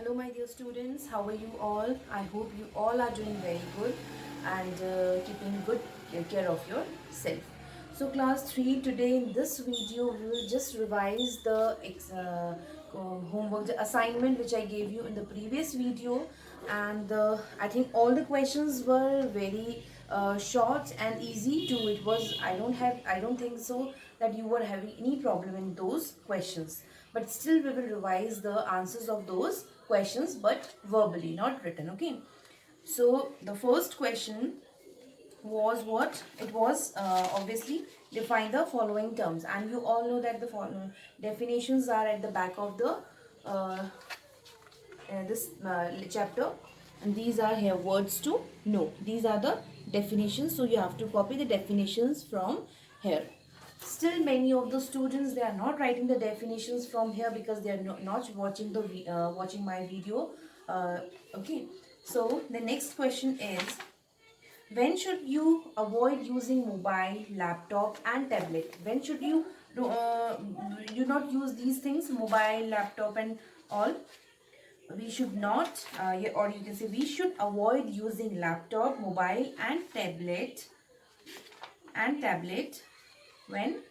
Hello my dear students, how are you all? I hope you all are doing very good and keeping good care of yourself. So class 3, today in this video we will just revise the homework, the assignment which I gave you in the previous video, and I think all the questions were very short and easy too. I don't think so that you were having any problem in those questions, but still we will revise the answers of those questions, but verbally, not written. Okay, so the first question was what it was, obviously define the following terms, and you all know that the following definitions are at the back of the this chapter, and these are here words to know. These are the definitions, so you have to copy the definitions from here. Still many of the students, they are not writing the definitions from here because they are not watching the watching my video. Okay, so the next question is, when should you avoid using mobile, laptop and tablet? When should you you not use these things, mobile, laptop and all? We should not, or you can say we should avoid using laptop, mobile and tablet when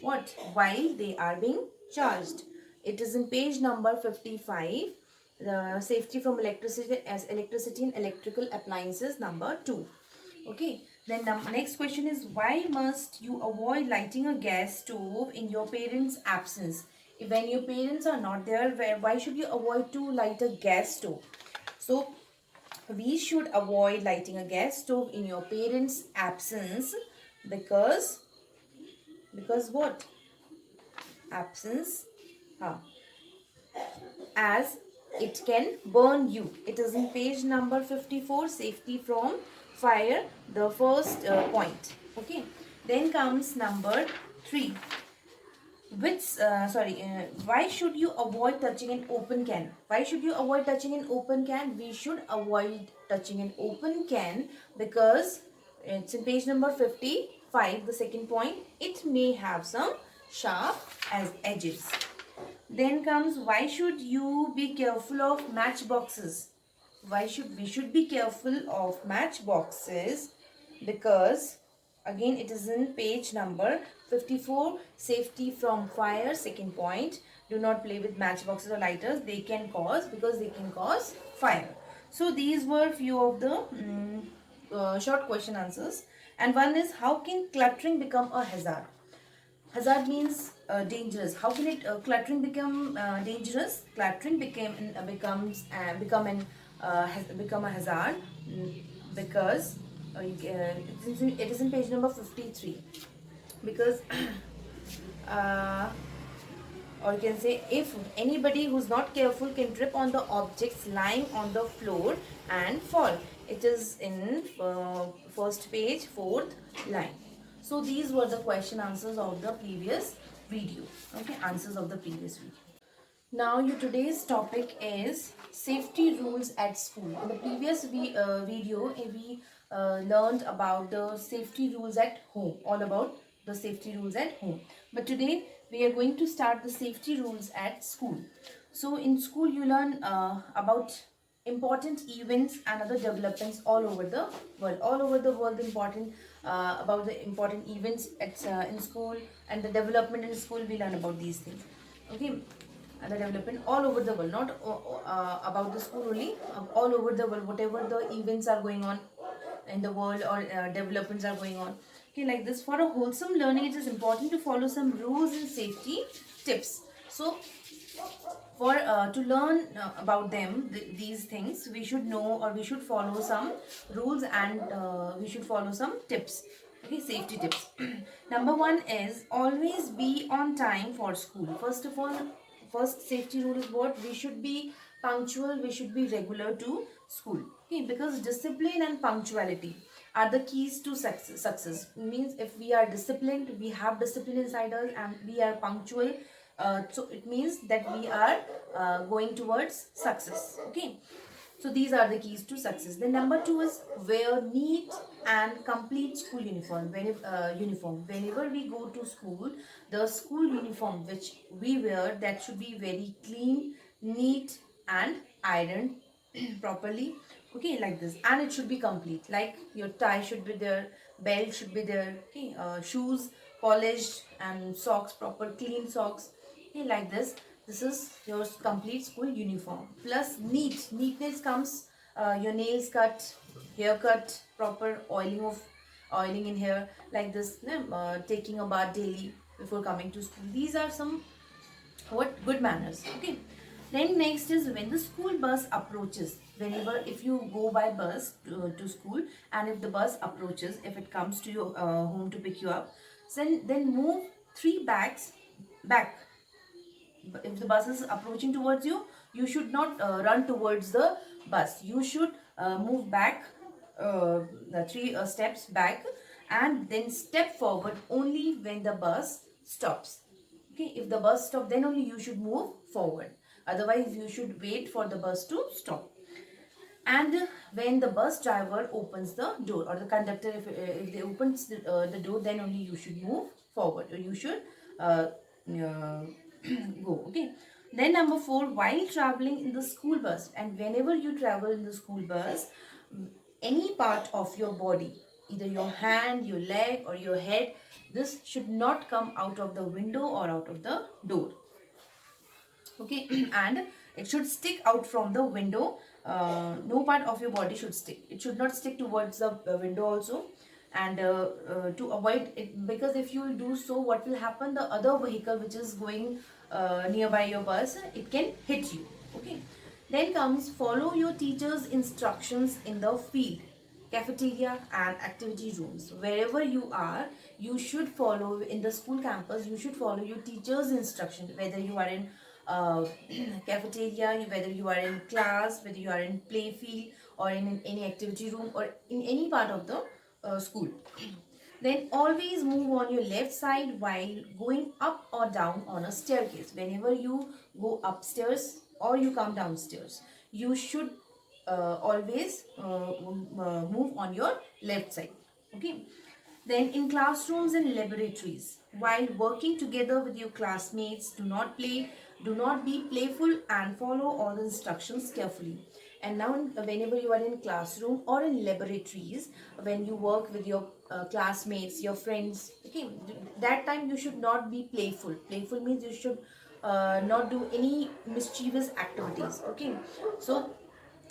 what? While they are being charged. It is in page number 55, the safety from electricity as electricity and electrical appliances number 2. Okay, then next question is, why must you avoid lighting a gas stove in your parents' absence? When your parents are not there, why should you avoid to light a gas stove? So we should avoid lighting a gas stove in your parents' absence because what? Absence, as it can burn you. It is in page number 54, safety from fire, the first point. Okay, then comes number 3, which why should you avoid touching an open can? Why should you avoid touching an open can? We should avoid touching an open can because it's in page number 55, the second point. It may have some sharp as edges. Then comes, why should you be careful of matchboxes? Why should we should be careful of matchboxes? Because again it is in page number 54, safety from fire, second point. Do not play with matchboxes or lighters. They can cause fire. So these were few of the short question answers. And one is, how can cluttering become a hazard? Hazard means dangerous. How can it cluttering become dangerous? Cluttering has become a hazard because it is in page number 53. Because or you can say, if anybody who's not careful can trip on the objects lying on the floor and fall. It is in first page, fourth line. So these were the question answers of the previous video. Okay, answers of the previous video. Now your today's topic is safety rules at school. In the previous video, we learned about the safety rules at home, all about the safety rules at home. But today we are going to start the safety rules at school. So in school you learn about important events and other developments all over the world. All over the world, important about the important events at in school, and the development in school, we learn about these things. Okay, and the development all over the world, not about the school only, all over the world, whatever the events are going on in the world or developments are going on. Okay, like this, for a wholesome learning, it is important to follow some rules and safety tips. So for to learn about them, these things, we should know, or we should follow some rules, and we should follow some tips. Okay, safety tips. Number 1 is always be on time for school. First of all, first safety rule is what? We should be punctual, we should be regular to school. Okay, because discipline and punctuality are the keys to success. Means if we are disciplined, we have discipline inside us, and we are punctual, so it means that we are going towards success. Okay, so these are the keys to success. Then number 2 is wear neat and complete school uniform. Whenever we go to school, the school uniform which we wear, that should be very clean, neat and ironed properly, okay, like this, and it should be complete, like your tie should be there, belt should be there, okay, shoes polished, and socks, proper clean socks, okay, like this. This is your complete school uniform. Plus neatness comes, your nails cut, hair cut, proper oiling in hair, like this, taking a bath daily before coming to school. These are some what good manners, okay. Then next is when the school bus approaches. Whenever, if you go by bus to school, and if the bus approaches, if it comes to your home to pick you up, then move three bags back. If the bus is approaching towards you, you should not run towards the bus. You should move back, the three steps back, and then step forward only when the bus stops. Okay, if the bus stops, then only you should move forward. Otherwise, you should wait for the bus to stop. And when the bus driver opens the door, or the conductor, if they opens the door, then only you should move forward, or you should go, okay. Then number 4, while traveling in the school bus, and whenever you travel in the school bus, any part of your body, either your hand, your leg, or your head, this should not come out of the window or out of the door, okay. And it should stick out from the window. No part of your body should stick. It should not stick towards the window also. And to avoid it, because if you will do so, what will happen, the other vehicle which is going nearby your bus, it can hit you, okay. Then comes follow your teacher's instructions in the field, cafeteria, and activity rooms. Wherever you are, you should follow, in the school campus, you should follow your teacher's instruction, whether you are in cafeteria, whether you are in class, whether you are in play field, or in any activity room, or in any part of the school. Then always move on your left side while going up or down on a staircase. Whenever you go upstairs or you come downstairs, you should always move on your left side, okay. Then in classrooms and laboratories, while working together with your classmates, do not be playful, and follow all the instructions carefully. And now whenever you are in classroom or in laboratories, when you work with your classmates, your friends, okay, that time you should not be playful. Playful means you should not do any mischievous activities, okay. So,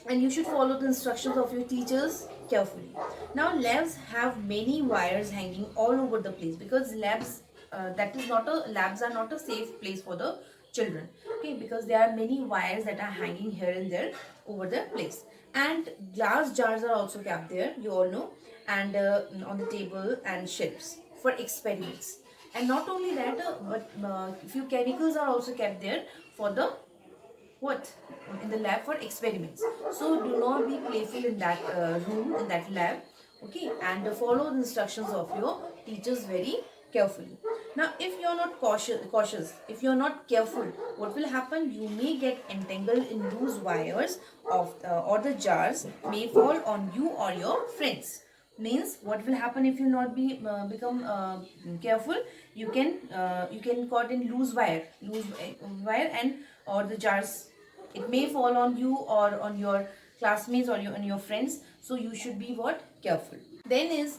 and you should follow the instructions of your teachers carefully. Now labs have many wires hanging all over the place, because labs are not a safe place for the children, okay, because there are many wires that are hanging here and there over the place. And glass jars are also kept there, you all know, and on the table and shelves for experiments. And not only that, but few chemicals are also kept there for the what, in the lab for experiments. So do not be playful in that room, in that lab, okay. And follow the instructions of your teachers very carefully. Now if you are not cautious, if you are not careful, what will happen, you may get entangled in loose wires of or the jars may fall on you or your friends. Means what will happen, if you not be become careful, you can caught in loose wire, and or the jars, it may fall on you or on your classmates or on your friends. So you should be what, careful. Then is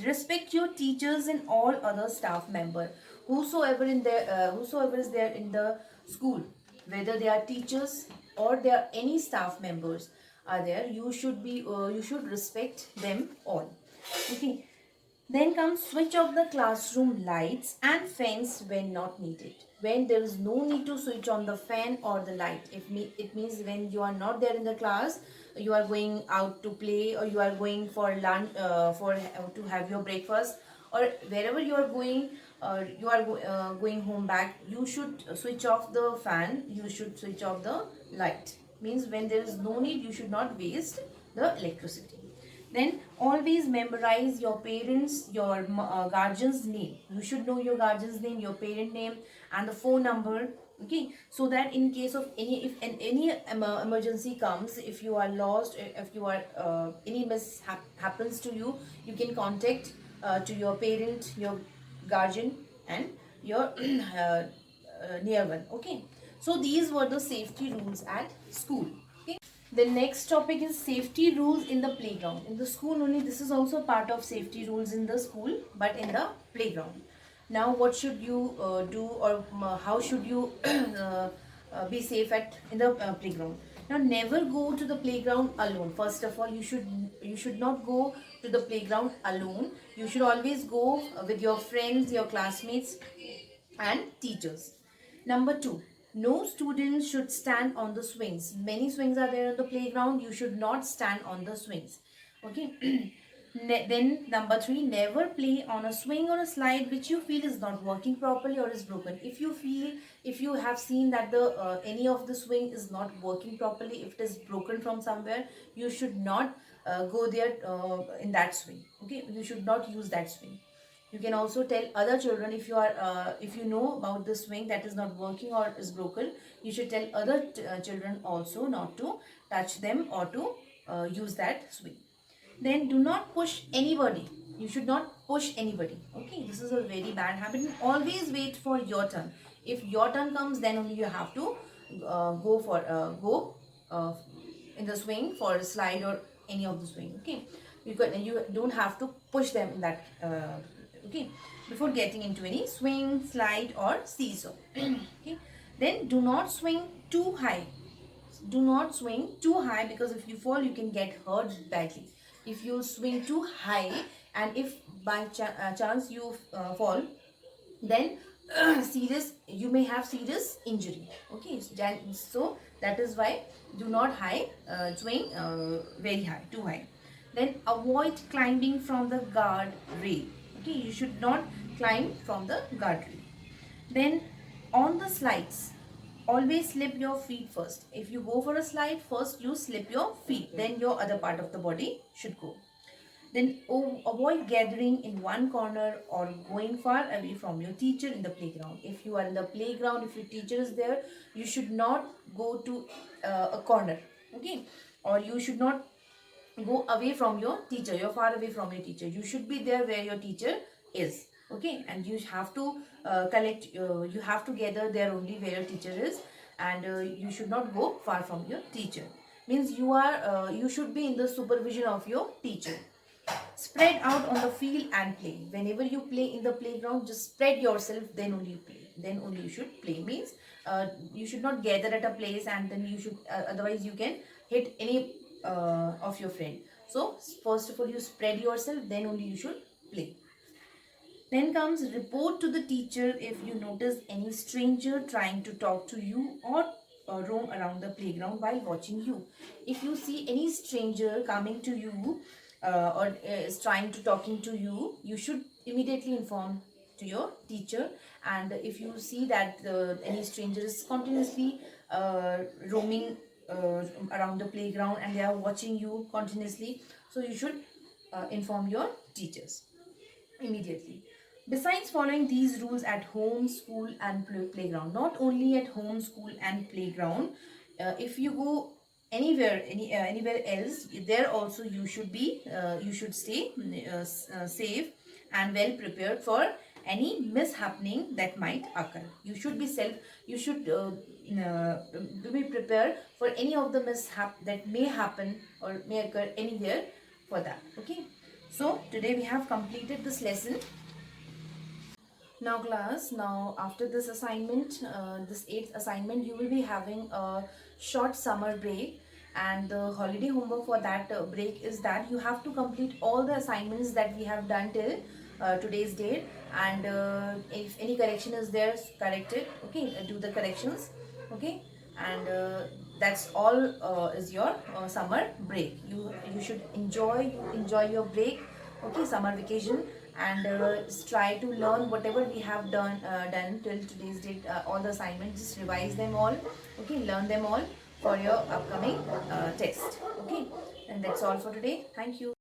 respect your teachers and all other staff member, whosoever is there in the school, whether they are teachers or they are any staff members are there, you should respect them all, okay. Then comes switch off the classroom lights and fans when not needed. When there is no need to switch on the fan or the light, it means when you are not there in the class, you are going out to play, or you are going for lunch, to have your breakfast, or wherever you are going, you are going home back, you should switch off the fan, you should switch off the light. Means when there is no need, you should not waste the electricity. Then always memorize your parents, your guardian's name. You should know your guardian's name, your parent name, and the phone number, okay. So that in case of any emergency comes, if you are lost, if you are any happens to you, you can contact to your parent, your guardian, and your near one, okay. So these were the safety rules at school. Okay. The next topic is safety rules in the playground. In the school only, this is also part of safety rules in the school, but in the playground. Now, what should you do, or how should you be safe at in the playground? Now, never go to the playground alone. First of all, you should not go to the playground alone. You should always go with your friends, your classmates, and teachers. Number two, no student should stand on the swings. Many swings are there on the playground. You should not stand on the swings. Okay. Then number three, never play on a swing or a slide which you feel is not working properly or is broken. If you have seen that the any of the swing is not working properly, if it is broken from somewhere, you should not go there in that swing. Okay, you should not use that swing. You can also tell other children, if you know about the swing that is not working or is broken, you should tell other children also not to touch them or to use that swing. Then do not push anybody. You should not push anybody. Okay, this is a very bad habit. Always wait for your turn. If your turn comes, then only you have to go uh, in the swing for a slide or any of the swing. Okay, you don't have to push them in that. Okay, before getting into any swing, slide, or seesaw. Okay, then do not swing too high. Do not swing too high, because if you fall, you can get hurt badly. If you swing too high, and if by chance you fall, then serious, you may have serious injury. Okay, so that is why do not swing very high, too high. Then avoid climbing from the guard rail. Okay, you should not climb from the guard rail. Then on the slides, always slip your feet first. If you go for a slide, first you slip your feet, then your other part of the body should go. Then avoid gathering in one corner or going far away from your teacher in the playground. If you are in the playground, if your teacher is there, you should not go to a corner. Okay, or you should not go away from your teacher. You're far away from your teacher. You should be there where your teacher is. Okay, and you have to you have to gather there only where your teacher is, and you should not go far from your teacher. Means you should be in the supervision of your teacher. Spread out on the field and play. Whenever you play in the playground, just spread yourself, then only you play, then only you should play. Means you should not gather at a place, and then you should otherwise you can hit any of your friend. So first of all, you spread yourself, then only you should play. Then comes report to the teacher if you notice any stranger trying to talk to you or roam around the playground while watching you. If you see any stranger coming to you or is trying to talking to you, you should immediately inform to your teacher. And if you see that any stranger is continuously roaming around the playground and they are watching you continuously, so you should inform your teachers immediately. Besides following these rules at home, school, and playground, not only at home, school, and playground, if you go anywhere else, there also you should stay safe and well prepared for any mishappening that might occur. You should be prepared for any of the mishap that may happen or may occur anywhere for that. Okay. So today we have completed this lesson. Now class, now after this assignment, this 8th assignment, you will be having a short summer break, and the holiday homework for that break is that you have to complete all the assignments that we have done till today's date, and if any correction is there, correct it. Okay, do the corrections. Okay, and that's all is your summer break. You should enjoy your break. Okay, summer vacation, and try to learn whatever we have done till today's date, all the assignments. Just revise them all. Okay, learn them all for your upcoming test. Okay, and that's all for today. Thank you.